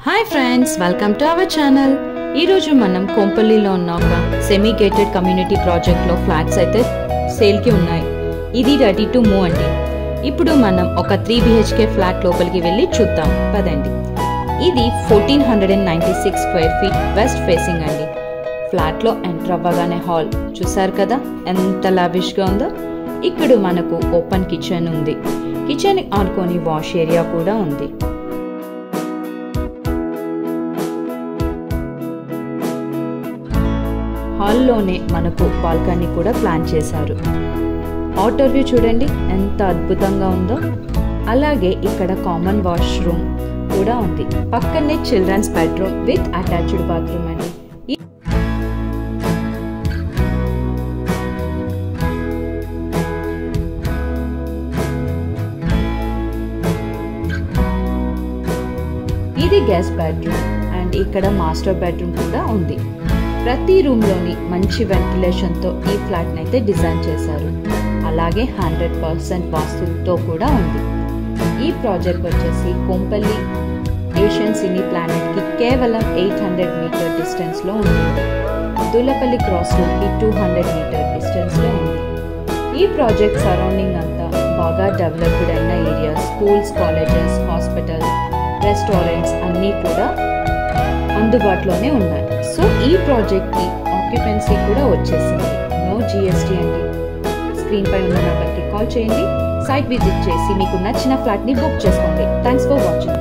Hi friends, welcome to our channel. ఈరోజు మనం కొంపల్లిలో ఉన్న ఒక సెమీ గేటెడ్ కమ్యూనిటీ ప్రాజెక్ట్లో ఫ్లాట్స్ అయితే సేల్కి ఉన్నాయి. ఇది రెడీ టు మూవ్ అండి. ఇప్పుడు మనం ఒక 3 BHK ఫ్లాట్ లోపలికి వెళ్ళి చూద్దాం పదండి. ఇది 1496 స్క్వేర్ ఫీట్ వెస్ట్ ఫేసింగ్ అండి. ఫ్లాట్లో ఎంటర్ అవ్వగానే హాల్ చూసారు కదా ఎంత లావిష్గా ఉందో. ఇక్కడ మనకు ఓపెన్ కిచెన్ ఉంది. కిచెన్ ఆనుకొని వాష్ ఏరియా కూడా ఉంది. హాల్లోనే మనకు బాల్కనీ కూడా ప్లాన్ చేశారు. అవుటర్ వ్యూ చూడండి ఎంత అద్భుతంగా ఉందో. అలాగే ఇక్కడ కామన్ వాష్రూమ్ కూడా ఉంది. పక్కనే children's bedroom with attached bathroom అండి. ఇది గెస్ట్ బెడ్రూమ్ అండ్ ఇక్కడ మాస్టర్ బెడ్రూమ్ కూడా ఉంది. ప్రతి రూమ్లోని మంచి వెంటిలేషన్తో ఈ ఫ్లాట్ని అయితే డిజైన్ చేశారు. అలాగే 100% వాస్తుతో కూడా ఉంది. ఈ ప్రాజెక్ట్ వచ్చేసి కొంపల్లి ఏషియన్ సినీ ప్లానెట్కి కేవలం 800 మీటర్ డిస్టెన్స్లో ఉంటుంది. దులపల్లి క్రాస్ రోడ్కి 200 మీటర్ డిస్టెన్స్లో ఉంది. ఈ ప్రాజెక్ట్ సరౌండింగ్ అంతా బాగా డెవలప్డ్ అయిన area, schools, colleges, hospital, restaurants అన్నీ కూడా అందుబాటులోనే ఉన్నాయి. సో ఈ ప్రాజెక్ట్కి ఆక్యుపెన్సీ కూడా వచ్చేసింది. నో GST అండి. స్క్రీన్ పై ఉన్న నెంబర్కి కాల్ చేయండి. సైట్ విజిట్ చేసి మీకు నచ్చిన ఫ్లాట్ని బుక్ చేసుకోండి. Thanks for watching.